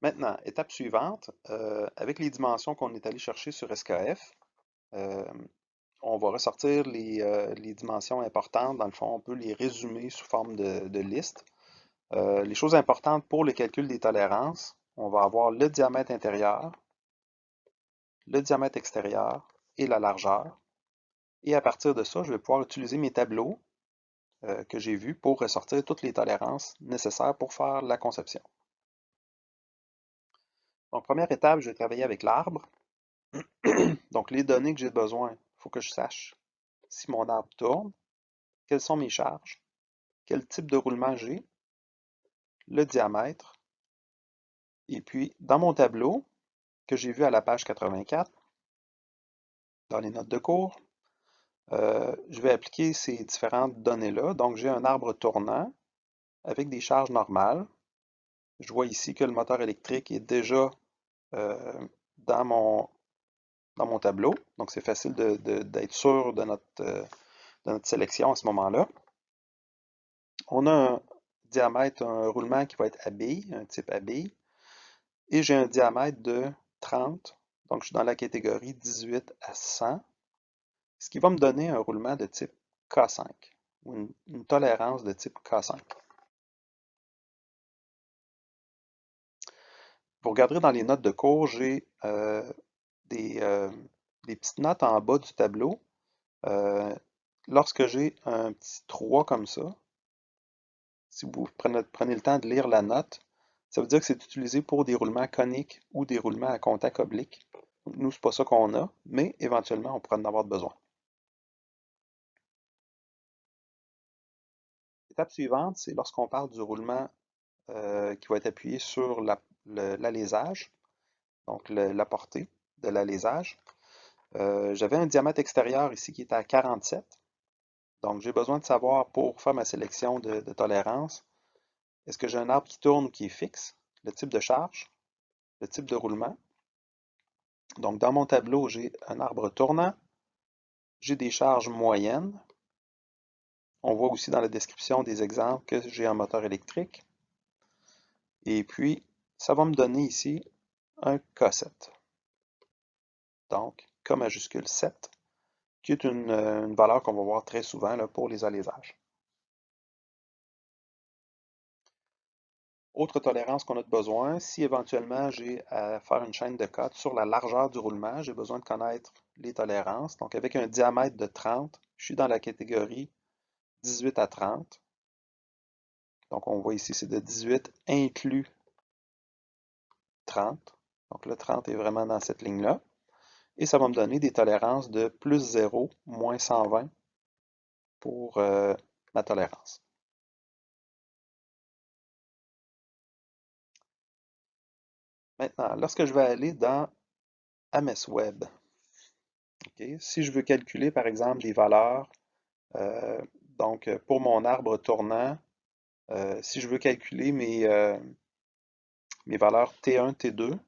Maintenant, étape suivante, avec les dimensions qu'on est allé chercher sur SKF, euh, on va ressortir les dimensions importantes. Dans le fond, on peut les résumer sous forme de liste. Les choses importantes pour le calcul des tolérances, on va avoir le diamètre intérieur, le diamètre extérieur et la largeur. Et à partir de ça, je vais pouvoir utiliser mes tableaux que j'ai vus pour ressortir toutes les tolérances nécessaires pour faire la conception. Donc, première étape, je vais travailler avec l'arbre. Donc, les données que j'ai besoin, il faut que je sache si mon arbre tourne, quelles sont mes charges, quel type de roulement j'ai, le diamètre. Et puis, dans mon tableau, que j'ai vu à la page 84, dans les notes de cours, je vais appliquer ces différentes données-là. Donc, j'ai un arbre tournant avec des charges normales. Je vois ici que le moteur électrique est déjà euh, dans mon tableau. Donc, c'est facile d'être sûr de notre sélection à ce moment-là. On a un diamètre, un roulement qui va être à bille, un type à bille. Et j'ai un diamètre de 30. Donc, je suis dans la catégorie 18 à 100. Ce qui va me donner un roulement de type K5 ou une tolérance de type K5. Vous regarderez dans les notes de cours, j'ai des, euh, des petites notes en bas du tableau. Euh, Lorsque j'ai un petit 3 comme ça, si vous prenez le temps de lire la note, ça veut dire que c'est utilisé pour des roulements coniques ou des roulements à contact oblique. Nous, c'est pas ça qu'on a, mais éventuellement, on pourrait en avoir besoin. L'étape suivante, c'est lorsqu'on parle du roulement qui va être appuyé sur l'alésage, donc la portée de l'alésage. J'avais un diamètre extérieur ici qui était à 47. Donc, j'ai besoin de savoir pour faire ma sélection de tolérance, est-ce que j'ai un arbre qui tourne ou qui est fixe, le type de charge, le type de roulement. Donc, dans mon tableau, j'ai un arbre tournant, j'ai des charges moyennes. On voit aussi dans la description des exemples que j'ai un moteur électrique. Et puis, ça va me donner ici un K7. Donc, K majuscule 7, qui est une valeur qu'on va voir très souvent là, pour les alésages. Autre tolérance qu'on a de besoin, si éventuellement j'ai à faire une chaîne de cotes sur la largeur du roulement, j'ai besoin de connaître les tolérances. Donc avec un diamètre de 30, je suis dans la catégorie 18 à 30. Donc on voit ici c'est de 18 inclus 30. Donc le 30 est vraiment dans cette ligne-là. Et ça va me donner des tolérances de plus 0, moins 120 pour ma tolérance. Maintenant, lorsque je vais aller dans AMESWeb, si je veux calculer par exemple des valeurs, euh, donc pour mon arbre tournant, si je veux calculer mes valeurs T1, T2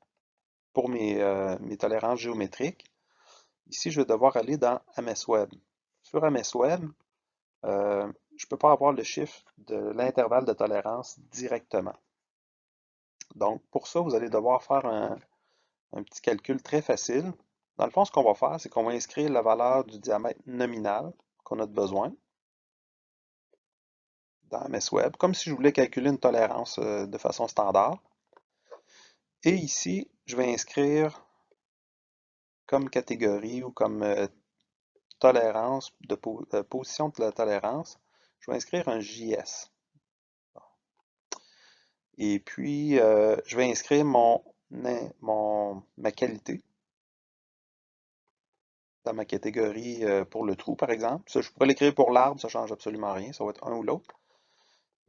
pour mes tolérances géométriques, ici je vais devoir aller dans AMESWeb. Sur AMESWeb, je ne peux pas avoir le chiffre de l'intervalle de tolérance directement. Donc pour ça, vous allez devoir faire un petit calcul très facile. Dans le fond, ce qu'on va faire, c'est qu'on va inscrire la valeur du diamètre nominal qu'on a de besoin dans AMESWeb, comme si je voulais calculer une tolérance de façon standard. Et ici, je vais inscrire comme catégorie ou comme tolérance, position de la tolérance, je vais inscrire un JS. Et puis, je vais inscrire ma qualité dans ma catégorie pour le trou, par exemple. Ça, je pourrais l'écrire pour l'arbre, ça ne change absolument rien, ça va être un ou l'autre.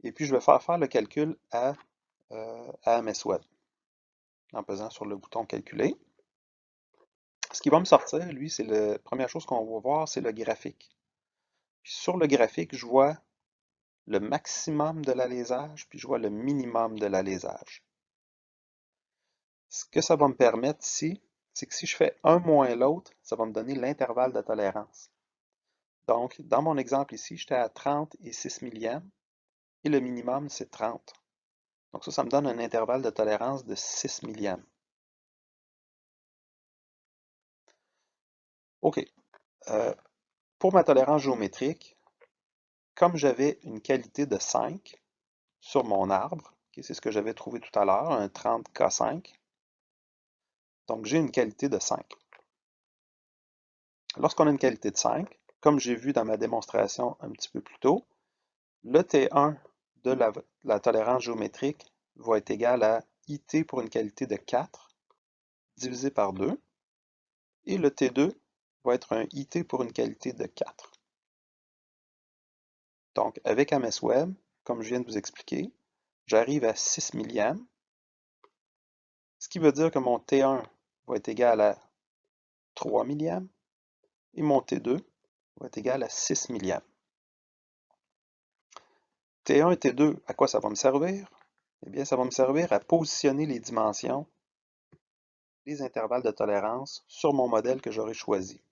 Et puis, je vais faire le calcul à AMESWeb en pesant sur le bouton calculer. Ce qui va me sortir, lui, c'est la première chose qu'on va voir, c'est le graphique. Puis sur le graphique, je vois le maximum de l'alésage, puis je vois le minimum de l'alésage. Ce que ça va me permettre ici, c'est que si je fais un moins l'autre, ça va me donner l'intervalle de tolérance. Donc, dans mon exemple ici, j'étais à 30 et 6 millièmes, et le minimum, c'est 30. Donc ça me donne un intervalle de tolérance de 6 millièmes. OK. Pour ma tolérance géométrique, comme j'avais une qualité de 5 sur mon arbre, c'est ce que j'avais trouvé tout à l'heure, un 30K5, donc j'ai une qualité de 5. Lorsqu'on a une qualité de 5, comme j'ai vu dans ma démonstration un petit peu plus tôt, le T1 de la tolérance géométrique va être égal à IT pour une qualité de 4 divisé par 2. Et le T2 va être un IT pour une qualité de 4. Donc, avec AMSWeb, comme je viens de vous expliquer, j'arrive à 6 millièmes, ce qui veut dire que mon T1 va être égal à 3 millièmes et mon T2 va être égal à 6 millièmes. T1 et T2, à quoi ça va me servir? Eh bien, ça va me servir à positionner les dimensions, les intervalles de tolérance sur mon modèle que j'aurai choisi.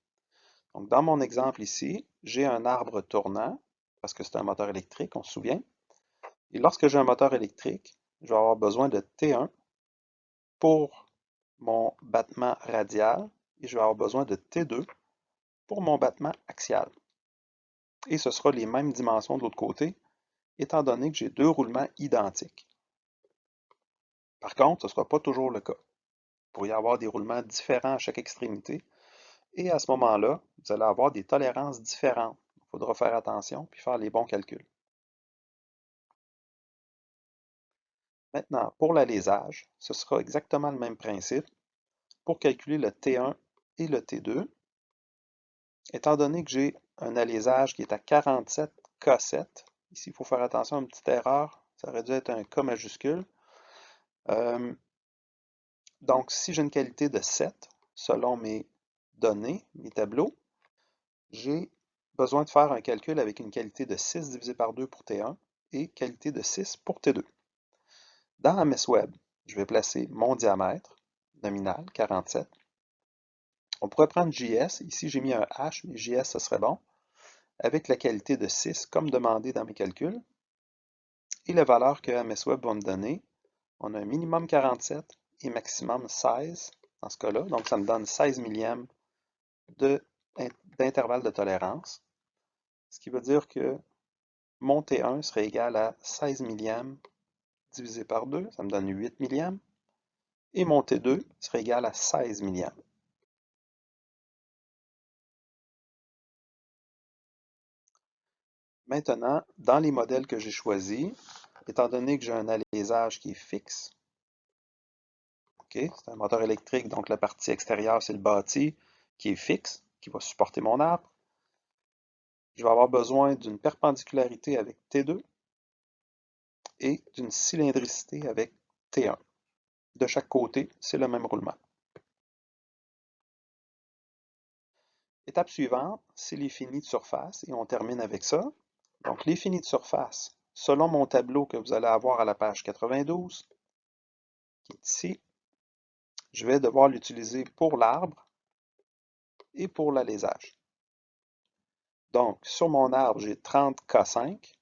Donc, dans mon exemple ici, j'ai un arbre tournant, parce que c'est un moteur électrique, on se souvient. Et lorsque j'ai un moteur électrique, je vais avoir besoin de T1 pour mon battement radial et je vais avoir besoin de T2 pour mon battement axial. Et ce sera les mêmes dimensions de l'autre côté, étant donné que j'ai deux roulements identiques. Par contre, ce ne sera pas toujours le cas. Il pourrait y avoir des roulements différents à chaque extrémité, et à ce moment-là, vous allez avoir des tolérances différentes. Il faudra faire attention puis faire les bons calculs. Maintenant, pour l'alésage, ce sera exactement le même principe. Pour calculer le T1 et le T2, étant donné que j'ai un alésage qui est à 47 K7, ici il faut faire attention à une petite erreur, ça aurait dû être un K majuscule. Donc si j'ai une qualité de 7, selon mes données, mes tableaux, j'ai besoin de faire un calcul avec une qualité de 6 divisé par 2 pour T1 et qualité de 6 pour T2. Dans AMSWeb, je vais placer mon diamètre nominal, 47. On pourrait prendre JS, ici j'ai mis un H, mais JS ce serait bon, avec la qualité de 6 comme demandé dans mes calculs. Et la valeur que AMSWeb va me donner, on a un minimum 47 et maximum 16 dans ce cas-là, donc ça me donne 16 millièmes d'intervalle de tolérance, ce qui veut dire que mon T1 serait égal à 16 millièmes divisé par 2, ça me donne 8 millièmes, et mon T2 serait égal à 16 millièmes. Maintenant, dans les modèles que j'ai choisis, étant donné que j'ai un alésage qui est fixe, c'est un moteur électrique, donc la partie extérieure, c'est le bâti qui est fixe, qui va supporter mon arbre. Je vais avoir besoin d'une perpendicularité avec T2 et d'une cylindricité avec T1. De chaque côté, c'est le même roulement. Étape suivante, c'est les finis de surface et on termine avec ça. Donc les finis de surface, selon mon tableau que vous allez avoir à la page 92, qui est ici, je vais devoir l'utiliser pour l'arbre et pour l'alésage. Donc, sur mon arbre, j'ai 30 K5.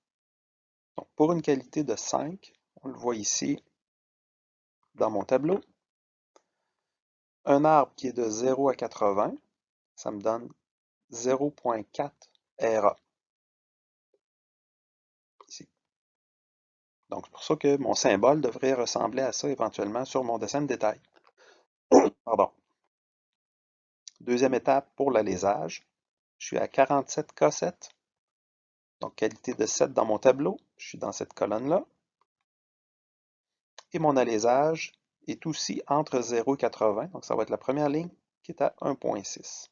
Donc, pour une qualité de 5, on le voit ici dans mon tableau. Un arbre qui est de 0 à 80, ça me donne 0,4 RA. Ici. Donc, c'est pour ça que mon symbole devrait ressembler à ça éventuellement sur mon dessin de détail. Pardon. Deuxième étape pour l'alésage. Je suis à 47 K7. Donc, qualité de 7 dans mon tableau. Je suis dans cette colonne-là. Et mon alésage est aussi entre 0 et 80. Donc, ça va être la première ligne qui est à 1,6.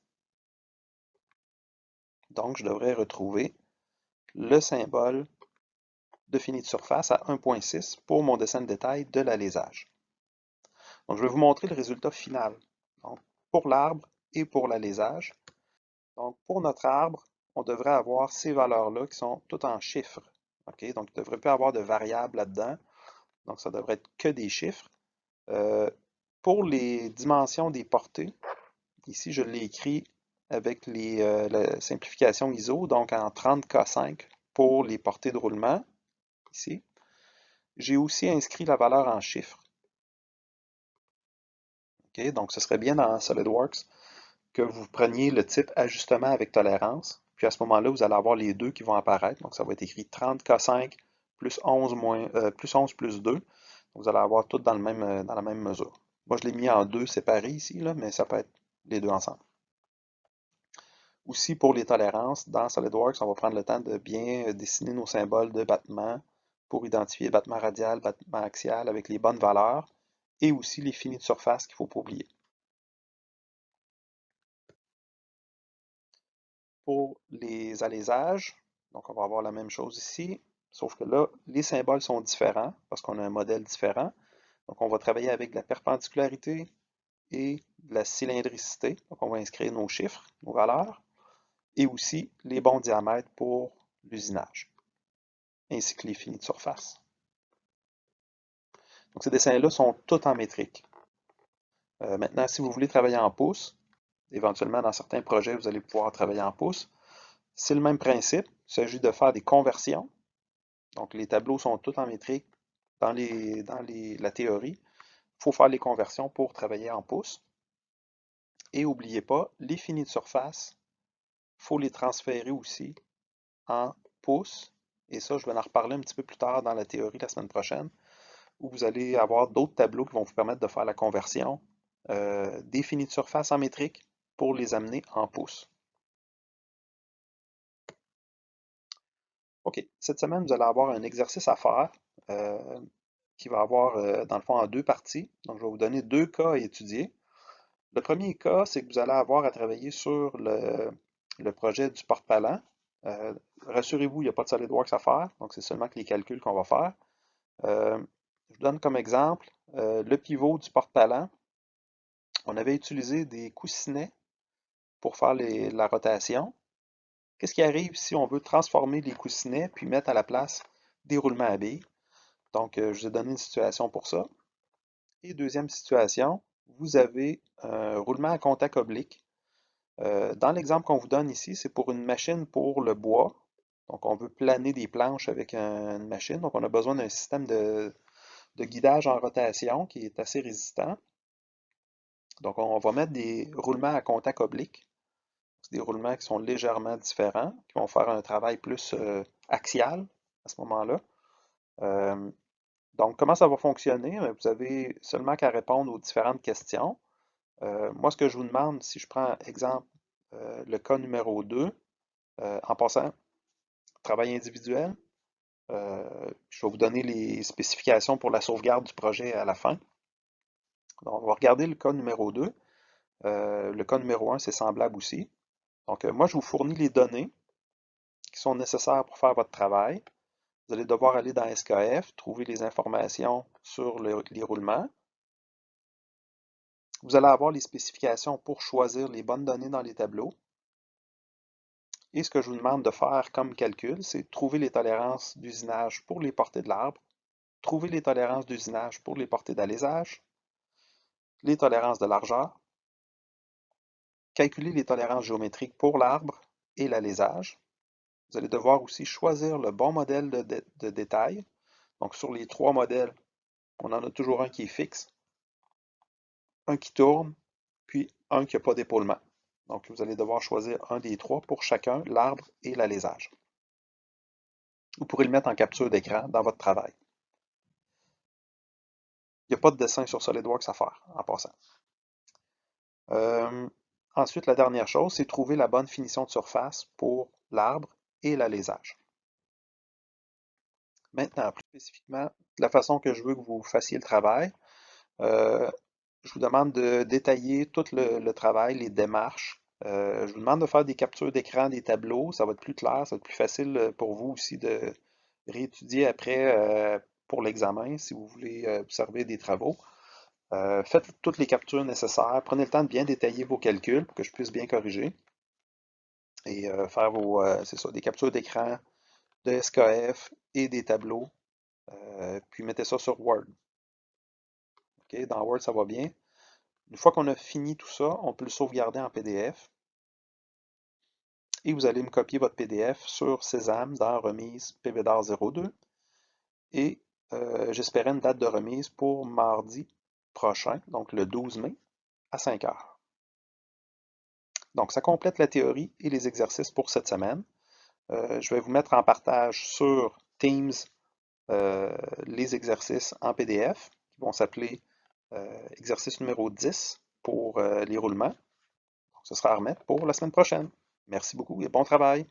Donc, je devrais retrouver le symbole de fini de surface à 1,6 pour mon dessin de détail de l'alésage. Donc, je vais vous montrer le résultat final. Donc, pour l'arbre et pour l'alésage. Donc, pour notre arbre, on devrait avoir ces valeurs-là qui sont toutes en chiffres. OK? Donc, il ne devrait pas avoir de variables là-dedans. Donc, ça devrait être que des chiffres. Pour les dimensions des portées, ici, je l'ai écrit avec la simplification ISO, donc en 30K5 pour les portées de roulement, ici. J'ai aussi inscrit la valeur en chiffres. Okay? Donc, ce serait bien dans SolidWorks que vous preniez le type ajustement avec tolérance. Puis à ce moment-là, vous allez avoir les deux qui vont apparaître. Donc, ça va être écrit 30K5 plus 11, plus 11 plus 2. Donc, vous allez avoir tout dans la même mesure. Moi, je l'ai mis en deux séparés ici, là, mais ça peut être les deux ensemble. Aussi, pour les tolérances, dans SolidWorks, on va prendre le temps de bien dessiner nos symboles de battement pour identifier battement radial, battement axial avec les bonnes valeurs et aussi les finis de surface qu'il ne faut pas oublier. Pour les allésages, donc on va avoir la même chose ici, sauf que là, les symboles sont différents parce qu'on a un modèle différent. Donc on va travailler avec de la perpendicularité et de la cylindricité. Donc on va inscrire nos chiffres, nos valeurs, et aussi les bons diamètres pour l'usinage, ainsi que les finis de surface. Donc ces dessins-là sont tous en métrique. Maintenant, si vous voulez travailler en pouces, éventuellement dans certains projets, vous allez pouvoir travailler en pouces. C'est le même principe. Il s'agit de faire des conversions. Donc les tableaux sont tous en métrique dans la théorie. Il faut faire les conversions pour travailler en pouces. Et n'oubliez pas, les finis de surface, il faut les transférer aussi en pouces. Et ça, je vais en reparler un petit peu plus tard dans la théorie la semaine prochaine, où vous allez avoir d'autres tableaux qui vont vous permettre de faire la conversion des finis de surface en métrique pour les amener en pouces. OK, cette semaine, vous allez avoir un exercice à faire qui va avoir, dans le fond, en deux parties. Donc, je vais vous donner deux cas à étudier. Le premier cas, c'est que vous allez avoir à travailler sur le projet du porte-palan. Rassurez-vous, il n'y a pas de SolidWorks à faire, donc c'est seulement que les calculs qu'on va faire. Je vous donne comme exemple le pivot du porte-palan. On avait utilisé des coussinets pour faire la rotation. Qu'est-ce qui arrive si on veut transformer les coussinets puis mettre à la place des roulements à billes? Donc, je vous ai donné une situation pour ça. Et deuxième situation, vous avez un roulement à contact oblique. Dans l'exemple qu'on vous donne ici, c'est pour une machine pour le bois. Donc, on veut planer des planches avec une machine. Donc, on a besoin d'un système de guidage en rotation qui est assez résistant. Donc, on va mettre des roulements à contact oblique. C'est des roulements qui sont légèrement différents, qui vont faire un travail plus axial à ce moment-là. Donc, comment ça va fonctionner? Vous avez seulement qu'à répondre aux différentes questions. Moi, ce que je vous demande, si je prends exemple le cas numéro 2, en passant, travail individuel, je vais vous donner les spécifications pour la sauvegarde du projet à la fin. Donc, on va regarder le cas numéro 2. Le cas numéro 1, c'est semblable aussi. Donc, moi, je vous fournis les données qui sont nécessaires pour faire votre travail. Vous allez devoir aller dans SKF, trouver les informations sur les roulements. Vous allez avoir les spécifications pour choisir les bonnes données dans les tableaux. Et ce que je vous demande de faire comme calcul, c'est trouver les tolérances d'usinage pour les portées de l'arbre, trouver les tolérances d'usinage pour les portées d'alésage, les tolérances de largeur, calculer les tolérances géométriques pour l'arbre et l'alésage. Vous allez devoir aussi choisir le bon modèle de détail. Donc sur les trois modèles, on en a toujours un qui est fixe, un qui tourne, puis un qui n'a pas d'épaulement. Donc vous allez devoir choisir un des trois pour chacun, l'arbre et l'alésage. Vous pourrez le mettre en capture d'écran dans votre travail. Il n'y a pas de dessin sur SolidWorks à faire, en passant. Ensuite, la dernière chose, c'est trouver la bonne finition de surface pour l'arbre et l'alésage. Maintenant, plus spécifiquement, la façon que je veux que vous fassiez le travail, je vous demande de détailler tout le travail, les démarches. Je vous demande de faire des captures d'écran des tableaux, ça va être plus clair, ça va être plus facile pour vous aussi de réétudier après pour l'examen si vous voulez observer des travaux. Faites toutes les captures nécessaires, prenez le temps de bien détailler vos calculs pour que je puisse bien corriger et faire c'est ça, des captures d'écran de SKF et des tableaux, puis mettez ça sur Word. OK, dans Word, ça va bien. Une fois qu'on a fini tout ça, on peut le sauvegarder en PDF. Et vous allez me copier votre PDF sur Sésame dans Remise PVDAR 02. Et j'espérais une date de remise pour mardi prochain, donc le 12 mai, à 5 heures. Donc, ça complète la théorie et les exercices pour cette semaine. Je vais vous mettre en partage sur Teams les exercices en PDF qui vont s'appeler exercice numéro 10 pour les roulements. Donc, ce sera à remettre pour la semaine prochaine. Merci beaucoup et bon travail.